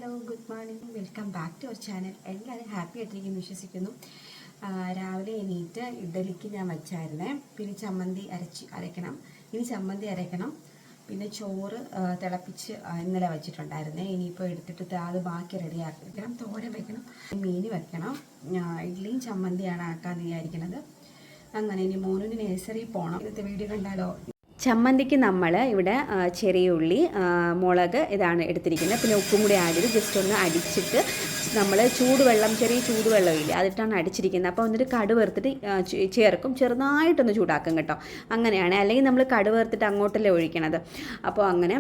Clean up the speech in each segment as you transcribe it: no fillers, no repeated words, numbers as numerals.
Hello, good morning. Welcome back to our channel. എല്ലാവരും happy ആയിട്ടിരിക്കുന്നു വിശ്വസിക്കുന്നു. രാവിലെ എണീറ്റ് ഇഡ്ഡലിക്ക് ഞാൻ വെച്ചായിരുന്നേ. പിന്നെ ചമ്മന്തി അരയ്ക്കണം. പിന്നെ ചോറ് തിളപ്പിച്ച് ഇന്നലെ വെച്ചിട്ടുണ്ടായിരുന്നേ. ഇനിയിപ്പോൾ എടുത്തിട്ട് അത് ബാക്കി റെഡിയാക്കി വെക്കണം. തോരൻ വെക്കണം, മീൻ വെക്കണം. ഇഡ്ഡലിയും ചമ്മന്തിയാണ് ആക്കാമെന്ന് വിചാരിക്കുന്നത്. അങ്ങനെ ഇനി മോനുവിന് നഴ്സറി പോകണം. ഇന്നത്തെ വീഡിയോ കണ്ടാലോ? ചമ്മന്തിക്ക് നമ്മൾ ഇവിടെ ചെറിയ ഉള്ളി, മുളക് ഇതാണ് എടുത്തിരിക്കുന്നത്. പിന്നെ ഉപ്പും കൂടി ആഡ് ചെയ്ത് ജസ്റ്റ് ഒന്ന് അടിച്ചിട്ട് നമ്മൾ ചെറിയ ചൂടുവെള്ളം ഇല്ലേ, അതിട്ടാണ് അടിച്ചിരിക്കുന്നത്. അപ്പോൾ എന്നിട്ട് കടുക് വറുത്തിട്ട് ചേർക്കും, ചെറുതായിട്ടൊന്ന് ചൂടാക്കും കേട്ടോ. അങ്ങനെയാണ്, അല്ലെങ്കിൽ നമ്മൾ കടുക് വറുത്തിട്ട് അങ്ങോട്ടല്ലേ ഒഴിക്കണത്. അപ്പോൾ അങ്ങനെ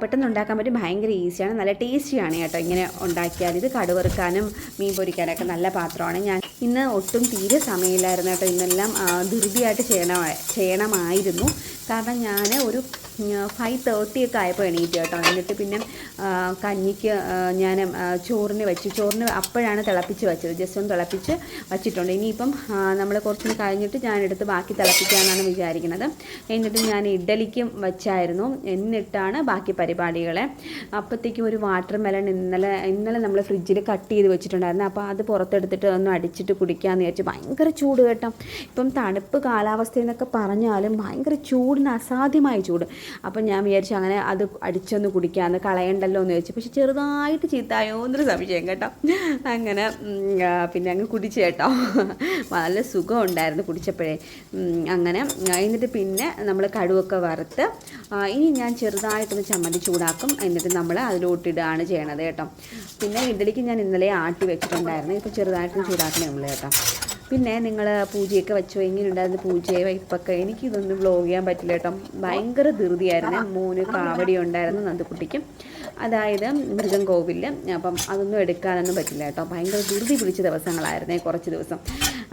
പെട്ടെന്ന് ഉണ്ടാക്കാൻ പറ്റും, ഭയങ്കര ഈസിയാണ്, നല്ല ടേസ്റ്റിയാണ് കേട്ടോ. ഇങ്ങനെ ഉണ്ടാക്കിയാൽ ഇത് കടുക് വറുക്കാനും മീൻ പൊരിക്കാനൊക്കെ നല്ല പാത്രമാണ്. ഞാൻ ഇന്ന് ഒട്ടും തീരെ സമയമില്ലായിരുന്നു കേട്ടോ. ഇന്നെല്ലാം ധൃതിയായിട്ട് ചെയ്യണമായിരുന്നു. കാരണം ഞാൻ ഒരു 5:30 ഒക്കെ ആയപ്പോൾ എണീറ്റ് കേട്ടോ. എന്നിട്ട് പിന്നെ കഞ്ഞിക്ക് ഞാൻ ചോറിന് അപ്പോഴാണ് തിളപ്പിച്ച് വെച്ചത്. ജസ്റ്റ് ഒന്ന് തിളപ്പിച്ച് വച്ചിട്ടുണ്ട്. ഇനിയിപ്പം നമ്മൾ കുറച്ചൊന്ന് കഴിഞ്ഞിട്ട് ഞാനെടുത്ത് ബാക്കി തിളപ്പിക്കാമെന്നാണ് വിചാരിക്കുന്നത്. എന്നിട്ട് ഞാൻ ഇഡ്ഡലിക്കും വെച്ചായിരുന്നു. എന്നിട്ടാണ് ബാക്കി പരിപാടികളെ. അപ്പോഴത്തേക്കും ഒരു വാട്ടർ മെലൺ ഇന്നലെ നമ്മൾ ഫ്രിഡ്ജിൽ കട്ട് ചെയ്ത് വെച്ചിട്ടുണ്ടായിരുന്നു. അപ്പോൾ അത് പുറത്തെടുത്തിട്ട് ഒന്ന് അടിച്ചിട്ട് കുടിക്കാമെന്ന് വിചാരിച്ചു. ഭയങ്കര ചൂട് കേട്ടോ. ഇപ്പം തണുപ്പ് കാലാവസ്ഥ എന്നൊക്കെ പറഞ്ഞാലും ഭയങ്കര ചൂടിന് അസാധ്യമായ ചൂട്. അപ്പം ഞാൻ വിചാരിച്ചു അങ്ങനെ അത് അടിച്ചൊന്ന് കുടിക്കാമെന്ന്, കളയണ്ടല്ലോ എന്ന് ചോദിച്ചു. പക്ഷെ ചെറുതായിട്ട് ചീത്തായോ എന്നൊരു സംശയം കേട്ടോ. അങ്ങനെ പിന്നെ അങ്ങ് കുടിച്ചു കേട്ടോ. നല്ല സുഖം ഉണ്ടായിരുന്നു കുടിച്ചപ്പോഴേ. അങ്ങനെ എന്നിട്ട് പിന്നെ നമ്മൾ കടുവൊക്കെ വറുത്ത് ഇനി ഞാൻ ചെറുതായിട്ടൊന്ന് ചമ്മന്തി ചൂടാക്കും. എന്നിട്ട് നമ്മൾ അതിലോട്ടിടുകയാണ് ചെയ്യണത് കേട്ടോ. പിന്നെ ഇഡ്ഡലിക്ക് ഞാൻ ഇന്നലെ ആട്ടി വെച്ചിട്ടുണ്ടായിരുന്നു. ഇപ്പോൾ ചെറുതായിട്ടൊന്ന് ചൂടാക്കണേ ഉള്ളൂ കേട്ടോ. പിന്നെ നിങ്ങൾ പൂജയൊക്കെ വെച്ചോ, എങ്ങനെയുണ്ടായിരുന്നു പൂജയെ വയ്പ്പൊക്കെ? എനിക്കിതൊന്നും വ്ലോഗ് ചെയ്യാൻ പറ്റില്ല കേട്ടോ. ഭയങ്കര ധൃതിയായിരുന്നു. 3 കാവടി ഉണ്ടായിരുന്നു നന്ദുക്കുട്ടിക്കും, അതായത് മൃഗം കോവിലിൽ. അപ്പം അതൊന്നും എടുക്കാനൊന്നും പറ്റില്ല കേട്ടോ. ഭയങ്കര ധൃതി പിടിച്ച ദിവസങ്ങളായിരുന്നേ കുറച്ച് ദിവസം.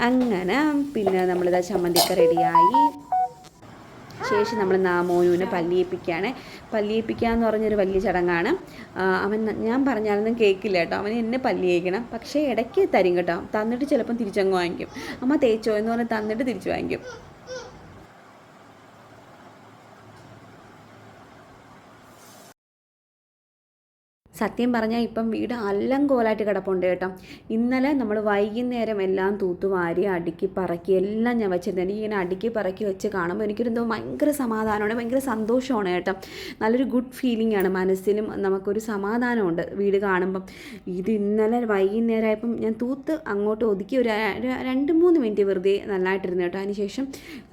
അങ്ങനെ പിന്നെ നമ്മളിതാ ചമ്മന്തിയൊക്കെ റെഡിയായി. ശേഷം നമ്മൾ മോനുവിനെ പല്ലിയേപ്പിക്കുക എന്ന് പറഞ്ഞൊരു വലിയ ചടങ്ങാണ്. ഞാൻ പറഞ്ഞാലൊന്നും കേൾക്കില്ല കേട്ടോ. അവന് എന്നെ പല്ലിയേക്കണം. പക്ഷേ ഇടയ്ക്ക് തരും കേട്ടോ. തന്നിട്ട് ചിലപ്പം തിരിച്ചങ്ങ് വാങ്ങിക്കും. അമ്മ തേച്ചോ എന്ന് പറഞ്ഞ് തന്നിട്ട് തിരിച്ചു വാങ്ങിക്കും. സത്യം പറഞ്ഞാൽ ഇപ്പം വീട് അല്ലങ്കോലായിട്ട് കിടപ്പുണ്ട് കേട്ടോ. ഇന്നലെ നമ്മൾ വൈകുന്നേരം എല്ലാം തൂത്തുവാരി അടുക്കി പറക്കി എല്ലാം ഞാൻ വെച്ചിരുന്നു. എനിക്കിങ്ങനെ അടുക്കി പറക്കി വെച്ച് കാണുമ്പോൾ എനിക്കൊരെന്തോ ഭയങ്കര സമാധാനമാണ്, ഭയങ്കര സന്തോഷമാണ് കേട്ടോ. നല്ലൊരു ഗുഡ് ഫീലിംഗ് ആണ് മനസ്സിനും. നമുക്കൊരു സമാധാനമുണ്ട് വീട് കാണുമ്പം. ഇത് ഇന്നലെ വൈകുന്നേരമായപ്പം ഞാൻ തൂത്ത് അങ്ങോട്ട് ഒതുക്കി ഒരു 2-3 മിനിറ്റ് വെറുതെ നല്ലതായിട്ടിരുന്നു കേട്ടോ. അതിനുശേഷം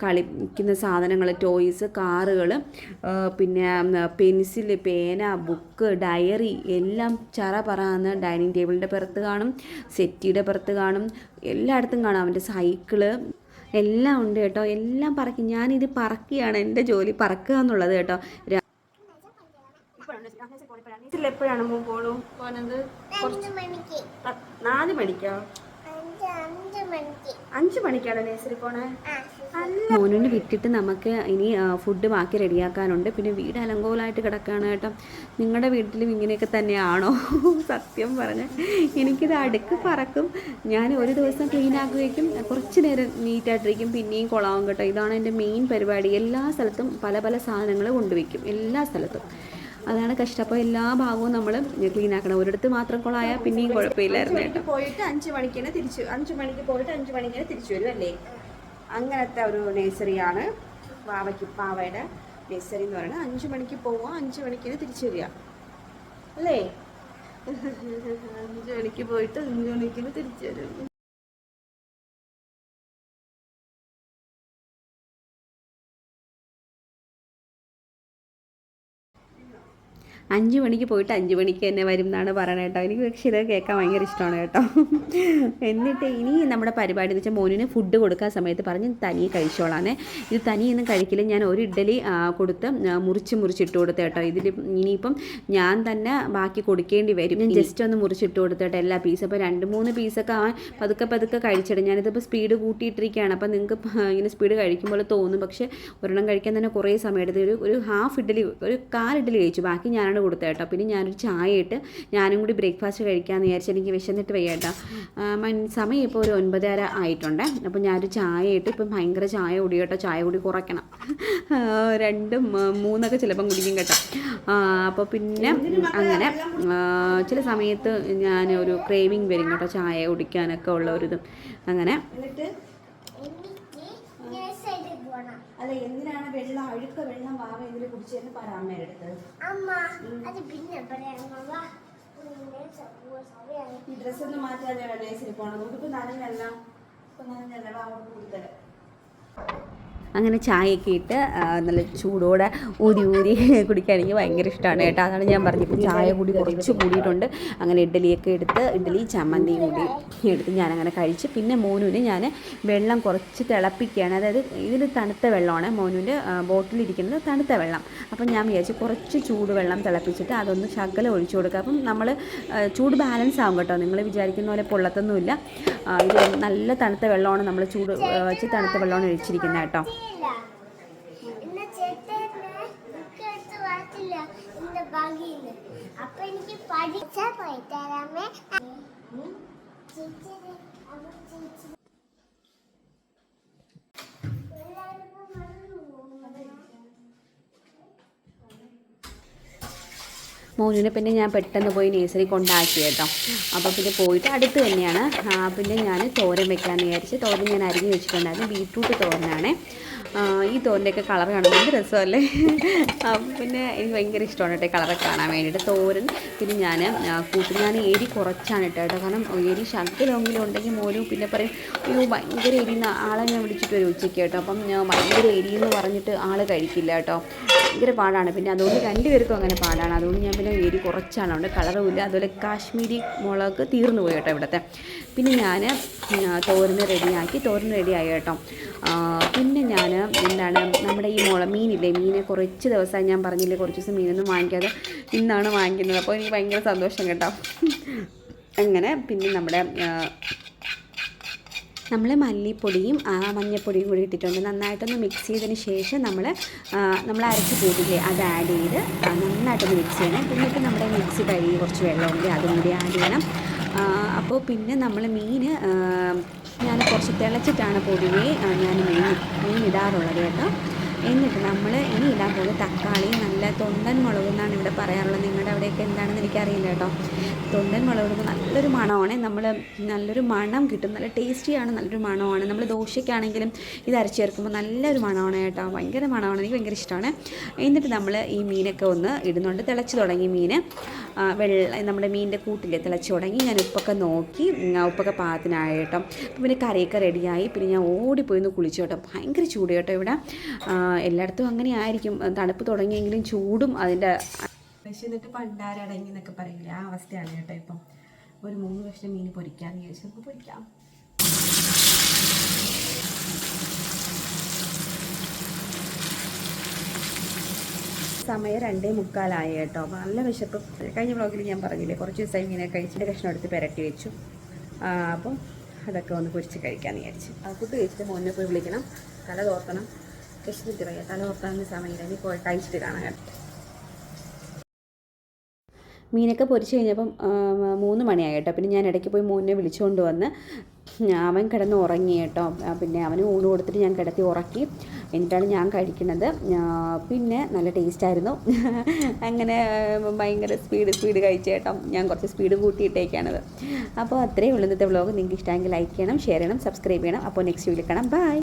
കളിക്കുന്ന സാധനങ്ങൾ, ടോയ്സ്, കാറുകൾ, പിന്നെ പെൻസിൽ, പേന, ബുക്ക്, ഡയറി എല്ലാം പറന്ന് ഡൈനിങ് ടേബിളിൻ്റെ പുറത്ത് കാണും, സെറ്റിയുടെ പുറത്ത് കാണും, എല്ലായിടത്തും കാണും. അവൻ്റെ സൈക്കിള് എല്ലാം ഉണ്ട് കേട്ടോ. എല്ലാം പറക്കി. ഞാനിത് പറക്കിയാണ് എൻ്റെ ജോലി, പറക്കുക എന്നുള്ളത് കേട്ടോ. എപ്പോഴാണ് പോകുന്നത്? 4 മണിക്കോ? 5 മണിക്കാണോ നേഴ്സറി പോണേ? മോനുവിനെ വിട്ടിട്ട് നമുക്ക് ഇനി ഫുഡ് ബാക്കി റെഡിയാക്കാനുണ്ട്. പിന്നെ വീട് അലങ്കോലമായിട്ട് കിടക്കുകയാണ് കേട്ടോ. നിങ്ങളുടെ വീട്ടിലും ഇങ്ങനെയൊക്കെ തന്നെയാണോ? സത്യം പറഞ്ഞാൽ എനിക്കിത് അടുക്ക് പറക്കും. ഞാൻ ഒരു ദിവസം ക്ലീൻ ആക്കുകയും കുറച്ച് നേരം നീറ്റായിട്ടിരിക്കും, പിന്നെയും കൊളാവും കേട്ടോ. ഇതാണ് എൻ്റെ മെയിൻ പരിപാടി. എല്ലാ സ്ഥലത്തും പല പല സാധനങ്ങൾ കൊണ്ടുവയ്ക്കും, എല്ലാ സ്ഥലത്തും. അതാണ് കഷ്ടം. അപ്പോൾ എല്ലാ ഭാഗവും നമ്മൾ ക്ലീൻ ആക്കണം. ഒരിടത്ത് മാത്രം കൊളായാൽ പിന്നെയും കുഴപ്പമില്ലായിരുന്നു കേട്ടോ. പോയിട്ട് 5 മണിക്ക് പോയിട്ട് 5 മണിക്ക് തിരിച്ചു വരും അല്ലേ? അങ്ങനത്തെ ഒരു നഴ്സറിയാണ് പാവയുടെ നഴ്സറി എന്ന് പറയുന്നത്. 5 മണിക്ക് പോവുക, 5 മണിക്ക് തിരിച്ചു വരിക അല്ലേ? 5 മണിക്ക് പോയിട്ട് 5 മണിക്ക് തിരിച്ചു വരും. 5 മണിക്ക് പോയിട്ട് 5 മണിക്ക് തന്നെ വരും എന്നാണ് പറയണത് കേട്ടോ. എനിക്ക് പക്ഷേ ഇത് കേൾക്കാൻ ഭയങ്കര ഇഷ്ടമാണ് കേട്ടോ. എന്നിട്ട് ഇനി നമ്മുടെ പരിപാടി എന്ന് വെച്ചാൽ മോനിന് ഫുഡ് കൊടുക്കാൻ സമയത്ത് പറഞ്ഞ് തനിയെ കഴിച്ചോളാന്നേ. ഇത് തനിയൊന്നും കഴിക്കില്ല. ഞാൻ ഒരു ഇഡ്ഡലി കൊടുത്ത് മുറിച്ചിട്ട് കൊടുത്ത കേട്ടോ. ഇതിൽ ഇനിയിപ്പം ഞാൻ തന്നെ ബാക്കി കൊടുക്കേണ്ടി വരും. ഞാൻ ജസ്റ്റ് ഒന്ന് മുറിച്ചിട്ട് കൊടുത്തേട്ടോ എല്ലാ പീസും. അപ്പോൾ 2-3 പീസൊക്കെ അവൻ പതുക്കെ കഴിച്ചിട്ട്. ഞാനിതിപ്പോൾ സ്പീഡ് കൂട്ടിയിട്ടിരിക്കുകയാണ്. അപ്പോൾ നിങ്ങൾക്ക് ഇങ്ങനെ സ്പീഡ് കഴിക്കുമ്പോൾ തോന്നും. പക്ഷേ ഒരെണ്ണം കഴിക്കാൻ തന്നെ കുറേ സമയം എടുത്ത് ഒരു 1/2 ഇഡ്ഡലി, ഒരു 1/4 ഇഡ്ഡലി കഴിച്ചു. ബാക്കി ഞാനാണ് കൊടുത്തു കേട്ടോ. പിന്നെ ഞാനൊരു ചായ ഇട്ട് ഞാനും കൂടി ബ്രേക്ക്ഫാസ്റ്റ് കഴിക്കാമെന്ന് വിചാരിച്ചു. എനിക്ക് വിശന്നിട്ട് വയ്യ കേട്ടോ. സമയം ഇപ്പോൾ ഒരു 9:30 ആയിട്ടുണ്ട്. അപ്പോൾ ഞാനൊരു ചായ ഇട്ട് ഇപ്പം ഭയങ്കര ചായ കുടി കേട്ടോ. ചായ കുടി കുറയ്ക്കണം. 2, 3 ചിലപ്പം കുടിക്കും കേട്ടോ. അപ്പോൾ പിന്നെ അങ്ങനെ ചില സമയത്ത് ഞാൻ ഒരു ക്രേവിങ് വരും കേട്ടോ ചായ കുടിക്കാനൊക്കെ ഉള്ള ഒരു ഇതും അങ്ങനെ. അല്ല, എന്തിനാണ് വെള്ളം അഴുക്ക വെള്ളം വാവ എന്തിനു കുടിച്ചെന്ന് പറ അമ്മയുടെ അടുത്ത്. ഈ ഡ്രസ്സൊന്നും മാറ്റാതെ നേഴ്സറി പോകണം. നമുക്കിപ്പോൾ നനഞ്ഞല്ല, ഇപ്പം നനഞ്ഞല്ല വാവ കൊടുത്തരാം. അങ്ങനെ ചായയൊക്കെ ഇട്ട് നല്ല ചൂടോടെ ഊതി കുടിക്കാൻ എനിക്ക് ഭയങ്കര ഇഷ്ടമാണ് കേട്ടോ. അതാണ് ഞാൻ പറഞ്ഞത് ചായ കൂടി കുറച്ച് കൂടിയിട്ടുണ്ട്. അങ്ങനെ ഇഡ്ഡലിയൊക്കെ എടുത്ത് ഇഡ്ഡലി ചമ്മന്തി കൂടി എടുത്ത് ഞാനങ്ങനെ കഴിച്ച്. പിന്നെ മോനുവിന് ഞാൻ വെള്ളം കുറച്ച് തിളപ്പിക്കുകയാണ്. അതായത് ഇതിൽ തണുത്ത വെള്ളമാണ് മോനുവിൻ്റെ ബോട്ടിലിരിക്കുന്നത്, തണുത്ത വെള്ളം. അപ്പം ഞാൻ വിചാരിച്ചു കുറച്ച് ചൂടുവെള്ളം തിളപ്പിച്ചിട്ട് അതൊന്ന് ശകലം ഒഴിച്ചു കൊടുക്കുക. അപ്പം നമ്മൾ ചൂട് ബാലൻസ് ആകും കേട്ടോ. നിങ്ങൾ വിചാരിക്കുന്ന പോലെ പൊള്ളത്തൊന്നുമില്ല. ഇത് നല്ല തണുത്ത വെള്ളമാണ്, നമ്മൾ ചൂട് വെച്ച് തണുത്ത വെള്ളമാണ് ഒഴിച്ചിരിക്കുന്നത് കേട്ടോ. മോനുവിനെ പിന്നെ ഞാൻ പെട്ടെന്ന് പോയി നേഴ്സറി കൊണ്ടാക്കി കേട്ടോ. അപ്പോൾ പിന്നെ പോയിട്ട് അടുത്ത് തന്നെയാണ്. പിന്നെ ഞാൻ തോരൻ വെക്കാമെന്ന് വിചാരിച്ച് തോരൻ ഞാൻ അരിഞ്ഞ് വെച്ചിട്ടുണ്ടായിരുന്നു. ബീട്രൂട്ട് തോരനാണ്. ഈ തോരൻ്റെയൊക്കെ കളർ കാണുമ്പോൾ എന്ത് രസമല്ലേ. പിന്നെ എനിക്ക് ഭയങ്കര ഇഷ്ടമാണ് കേട്ടോ കളറൊക്കെ കാണാൻ വേണ്ടിയിട്ട്. തോരൻ പിന്നെ ഞാൻ എരി കുറച്ചാണ് കേട്ടോ. കാരണം എരി ശകലമെങ്കിലും ഉണ്ടെങ്കിൽ മോനും പിന്നെ പറയും അയ്യോ ഭയങ്കര എരിയുന്ന ആളെ ഞാൻ വിളിച്ചിട്ട് വരും ഉച്ചയ്ക്ക് കേട്ടോ. അപ്പം ഞാൻ ഭയങ്കര എരിയെന്ന് പറഞ്ഞിട്ട് ആൾ കഴിക്കില്ല കേട്ടോ. ഭയങ്കര പാടാണ്. പിന്നെ അതുകൊണ്ട് 2 പേർക്കും അങ്ങനെ പാടാണ്. അതുകൊണ്ട് ഞാൻ പിന്നെ എരി കുറച്ചാണ്, അതുകൊണ്ട് കളറുമില്ല. അതുപോലെ കാശ്മീരി മുളക് തീർന്നു പോയി കേട്ടോ ഇവിടുത്തെ. പിന്നെ ഞാൻ തോരന് റെഡിയായി കേട്ടോ. പിന്നെ ഞാൻ എന്താണ് നമ്മുടെ ഈ മീനില്ലേ, മീനെ കുറച്ച് ദിവസമായി ഞാൻ പറഞ്ഞില്ലേ കുറച്ച് ദിവസം മീനൊന്നും വാങ്ങിക്കാതെ ഇന്നാണ് വാങ്ങിക്കുന്നത്. അപ്പോൾ എനിക്ക് ഭയങ്കര സന്തോഷം കേട്ടോ. അങ്ങനെ പിന്നെ നമ്മൾ മല്ലിപ്പൊടിയും മഞ്ഞൾപ്പൊടിയും കൂടി ഇട്ടിട്ടുണ്ട്. നന്നായിട്ടൊന്ന് മിക്സ് ചെയ്തതിന് ശേഷം നമ്മൾ അരച്ച് കൂട്ടില്ലേ അത് ആഡ് ചെയ്ത് നന്നായിട്ടൊന്ന് മിക്സ് ചെയ്യണം. എന്നിട്ട് നമ്മുടെ മിക്സി കഴുകി കുറച്ച് വെള്ളമുണ്ട് അതും കൂടി ആഡ് ചെയ്യണം. അപ്പോൾ പിന്നെ നമ്മൾ മീൻ ഞാൻ കുറച്ച് തിളച്ചിട്ടാണ് പൊതുവേ ഞാൻ മീൻ ഇടാറുള്ളത് കേട്ടോ. എന്നിട്ട് നമ്മൾ ഇനി ഇടാൻ പോകുന്നത് തക്കാളി, നല്ല തൊണ്ടൻ മുളക് എന്നാണ് ഇവിടെ പറയാറുള്ളത്. നിങ്ങളുടെ അവിടെയൊക്കെ എന്താണെന്ന് എനിക്കറിയില്ല കേട്ടോ. തൊണ്ടൻ മുളക് നല്ലൊരു മണമാണ്. നല്ലൊരു മണം കിട്ടും, നല്ല ടേസ്റ്റിയാണ്, നല്ലൊരു മണമാണ്. നമ്മൾ ദോശയ്ക്കാണെങ്കിലും ഇത് അരച്ച് ചേർക്കുമ്പോൾ നല്ലൊരു മണമാണ് കേട്ടോ. ഭയങ്കര മണമാണ്, എനിക്ക് ഭയങ്കര ഇഷ്ടമാണ്. എന്നിട്ട് നമ്മൾ ഈ മീനൊക്കെ ഒന്ന് ഇടുന്നുണ്ട്. തിളച്ച് തുടങ്ങി മീൻ, നമ്മുടെ മീനിൻ്റെ കൂട്ടിൽ തിളച്ച് തുടങ്ങി. ഞാൻ ഉപ്പൊക്കെ നോക്കി, ഉപ്പൊക്കെ പാകത്തിനായി കേട്ടോ. അപ്പോൾ പിന്നെ കറിയൊക്കെ റെഡിയായി. പിന്നെ ഞാൻ ഓടിപ്പോയി ഒന്ന് കുളിച്ചു കേട്ടോ. ഭയങ്കര ചൂട് കേട്ടോ ഇവിടെ. എല്ലായിടത്തും അങ്ങനെ ആയിരിക്കും, തണുപ്പ് തുടങ്ങിയെങ്കിലും ചൂടും അതിൻ്റെ വിശന്നിട്ട് പണ്ടാരടങ്ങി എന്നൊക്കെ പറയില്ല, ആ അവസ്ഥയാണ് കേട്ടോ. ഇപ്പം ഒരു 3 കഷ്ണം മീൻ പൊരിക്കാമെന്ന് ചോദിച്ചു. നമുക്ക് പൊരിക്കാം. സമയം 2:45 കേട്ടോ. നല്ല വിശപ്പ്. കഴിഞ്ഞ വ്ളോഗിൽ ഞാൻ പറഞ്ഞില്ലേ കുറച്ച് ദിവസമായി ഇങ്ങനെ കഴിച്ചിട്ട് കഷ്ണം എടുത്ത് പുരട്ടി വെച്ചു. അപ്പം അതൊക്കെ ഒന്ന് പൊരിച്ച് കഴിക്കാമെന്ന് വിചാരിച്ചു. ഫുഡ് കഴിച്ചിട്ട് മോനെ പോയി വിളിക്കണം, തല തോർത്തണം. വിശന്നിട്ട് വയ്യ, തല തോർത്താനുള്ള സമയമില്ല. ഇനി പോയി കഴിച്ചിട്ട് കാണാം കേട്ടോ. മീനൊക്കെ പൊരിച്ച് കഴിഞ്ഞപ്പം 3 മണിയായി കേട്ടോ. പിന്നെ ഞാൻ ഇടയ്ക്ക് പോയി മോനെ വിളിച്ചുകൊണ്ട് വന്ന് അവൻ കിടന്ന് ഉറങ്ങി കേട്ടോ. പിന്നെ അവന് ഊണ് കൊടുത്തിട്ട് ഞാൻ കിടത്തി ഉറക്കി. എന്നിട്ടാണ് ഞാൻ കഴിക്കുന്നത്. പിന്നെ നല്ല ടേസ്റ്റായിരുന്നു. അങ്ങനെ ഭയങ്കര സ്പീഡ് കഴിച്ചു കേട്ടോ. ഞാൻ കുറച്ച് സ്പീഡ് കൂട്ടിയിട്ടേക്കാണത്. അപ്പോൾ അത്രയേ ഉള്ളൂ ഇന്നത്തെ വ്ളോഗ്. നിങ്ങൾക്ക് ഇഷ്ടമെങ്കിൽ ലൈക്ക് ചെയ്യണം, ഷെയർ ചെയ്യണം, സബ്സ്ക്രൈബ് ചെയ്യണം. അപ്പോൾ നെക്സ്റ്റ് വീഡിയോയിൽ കാണാം. ബൈ.